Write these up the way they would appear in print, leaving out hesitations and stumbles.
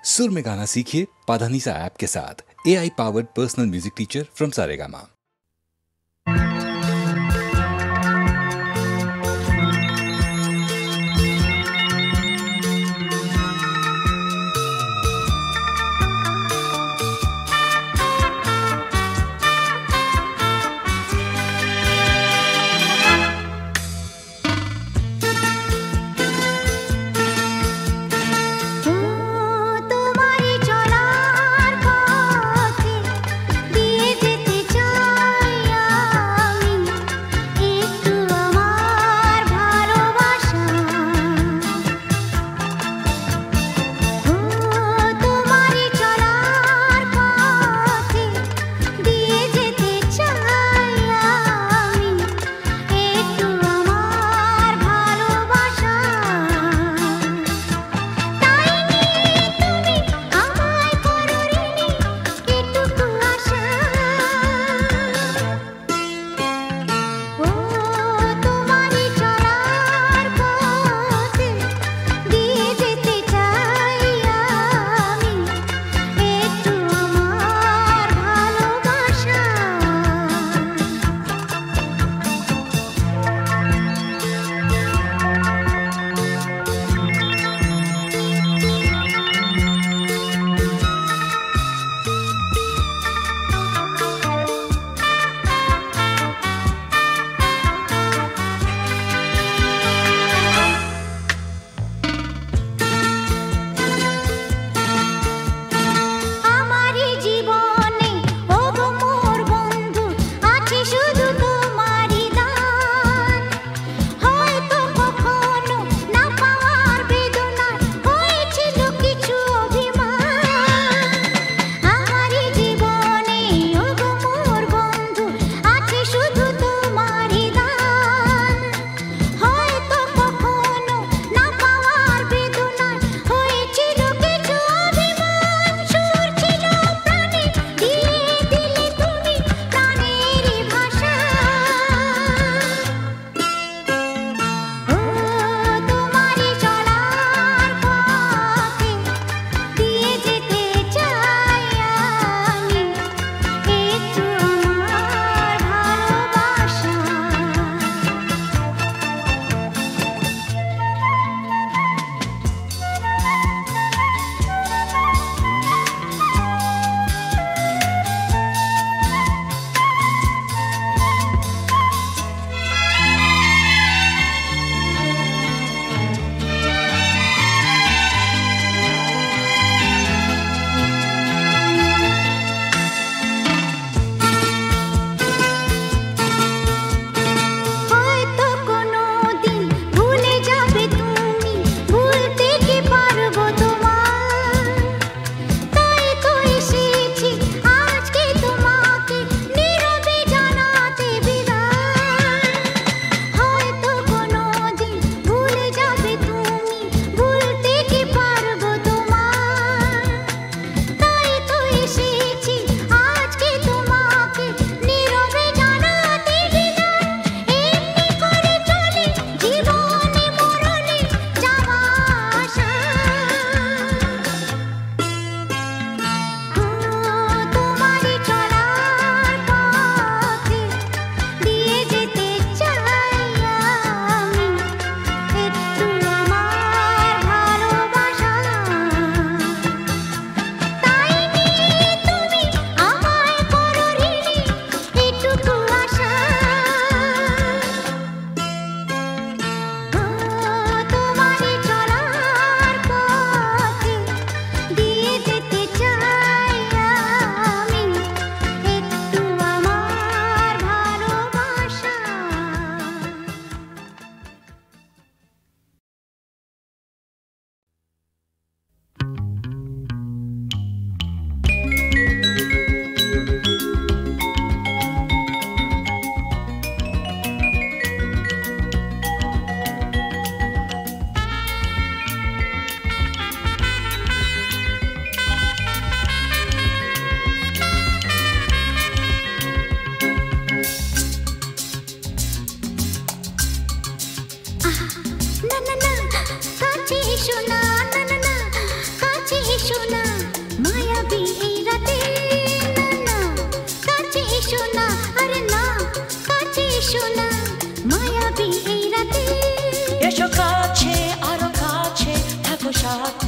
सुर में गाना सीखिए पाधानीसा ऐप के साथ। AI powered personal music teacher from Saregama. তোমারই চলার পথে দিয়ে যেতে চাই।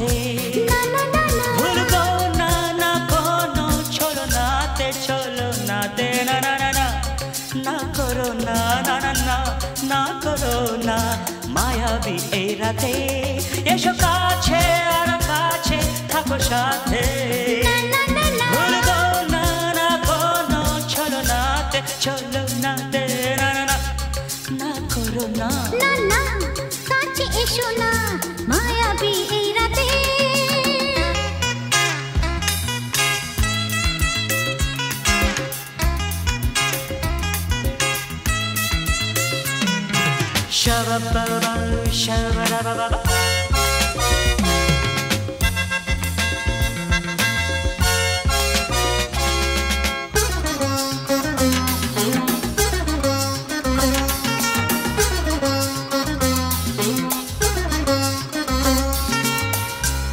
সাথে ভুলবো না না কোনো ছলনাতে ছলনাতে না না না না না করো না না না না না করো না মায়াবী এই রাতে এসো কাছে আর কাছে থাকো সাথে ভুলবো না না কোনো ছলনাতে ছলনাতে না না না না করো না না না কাছে এসো না মায়াবী এই রাতে Shabba-ba-ba, shabba-ba-ba-ba.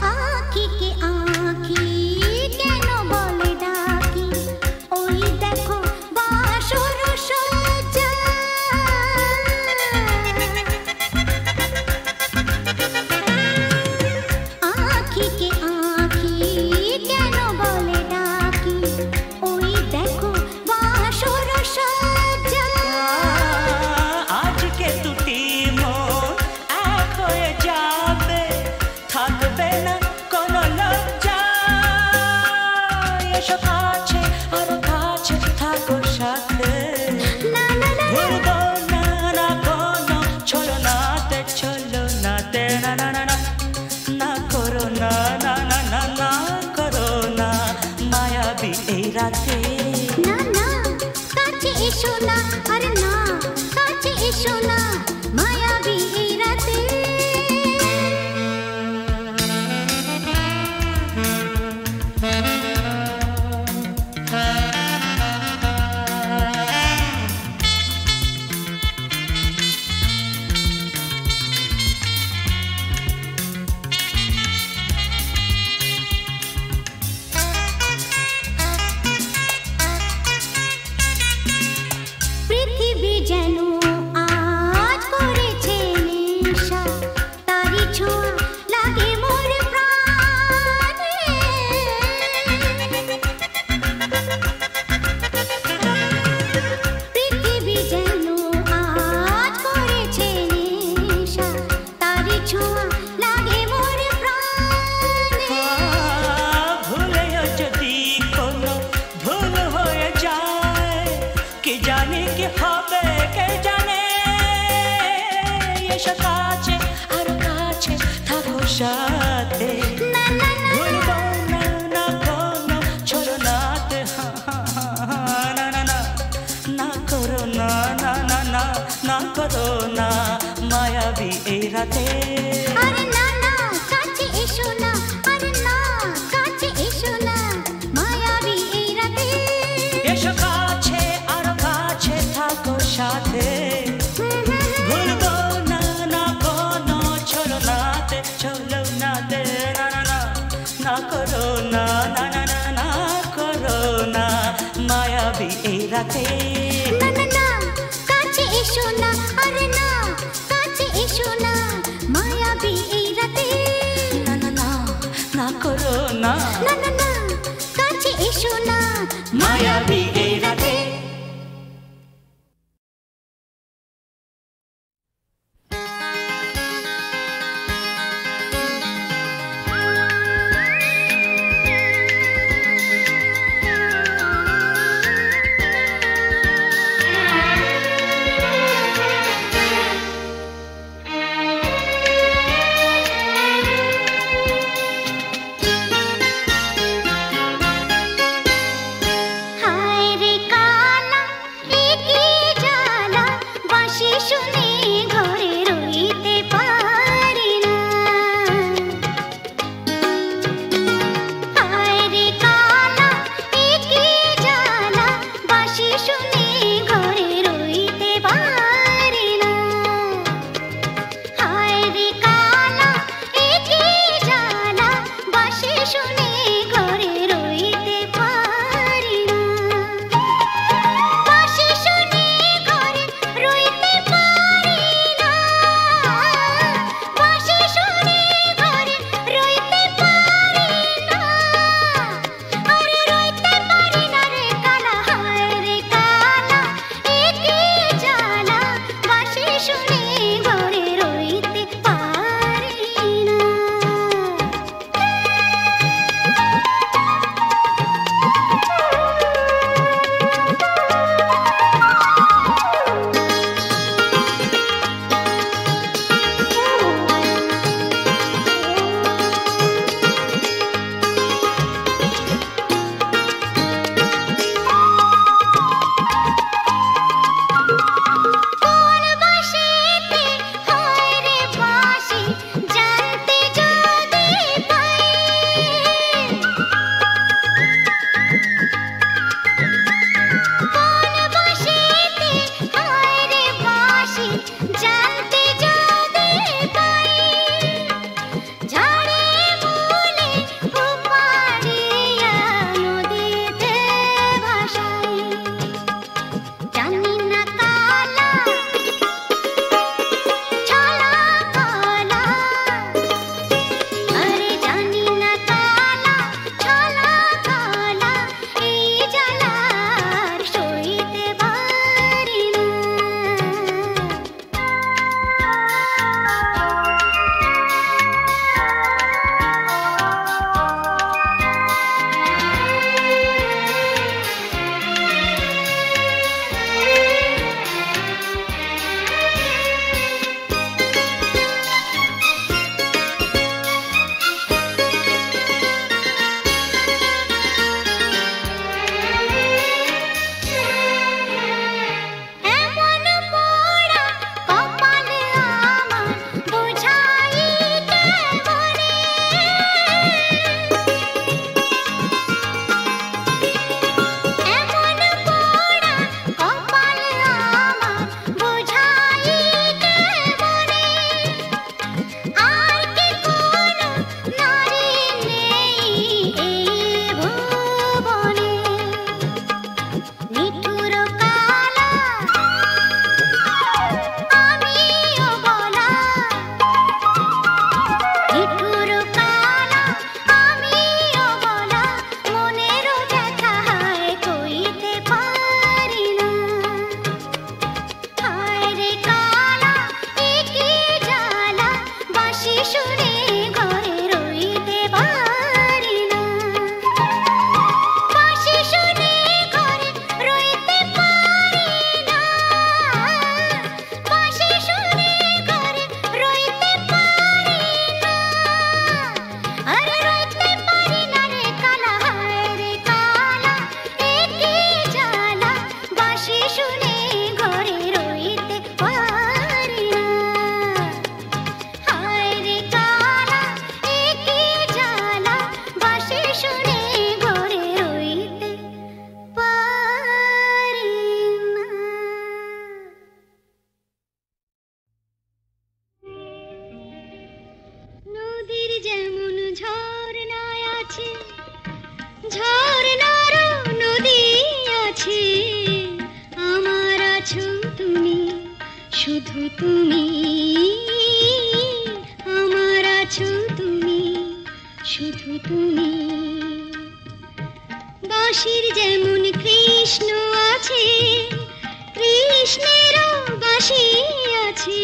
आँखी के आँखी केनो बोले डाकी ओई देखो बांसुर सजा आँखी के आँखी केनो बोले डाकी ओई देखो बांसुर सजा आज के দুটি মন এক হয়ে যাবে থাকবে না কোনো লজ্জা এসো কাছে আরো কাছে থাকো সাথে না না না ভুলবো না না কোনো ছলনাতে ছলনাতে না না না না না করো না না না না না করো না মায়াবী এই রাতে না না কাছে এসো না আরে না কাছে এসো না মায়াবী এই রাতে পৃথিবী যেন আজ করেছে নেশা তারি ছোঁয়া লাগে মোর প্রাণে পৃথিবী যেন আজ করেছে নেশা তারি ছোঁয়া লাগে মোর প্রাণে ভুলেও যদি কোনো ভুল হয়ে যায় কি জানি কি হবে কে জানে এসো কাছে আর কাছে থাকো সাথে না না না ভুলবো না না কোনো ছলনাতে না না না না করো না না না না না করো না মায়াবী এই রাতে আরে না না কাছে এসো না আরে না কাছে এসো না মায়াবী এই রাতে এসো কাছে আর কাছে থাকো সাথে ভুলবো না না কোনো ছলনাতে ছলনাতে না না না না করো না না না না না করো না মায়াবী এই রাতে না না না কাছে এসো না আরে না কাছে এসো না মায়াবী এই রাতে না না না না করো না না না না কাছে এসো না মায়াবী এই রাতে হায় রে আছে, ঝর্ণার নদী আছে, আমার আছো তুমি, শুধু তুমি, আমার আছো তুমি, শুধু তুমি। বাঁশির যেমন কৃষ্ণ আছে, কৃষ্ণেরও বাঁশি আছে,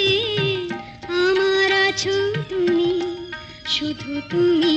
আমার আছো তুমি, শুধু তুমি।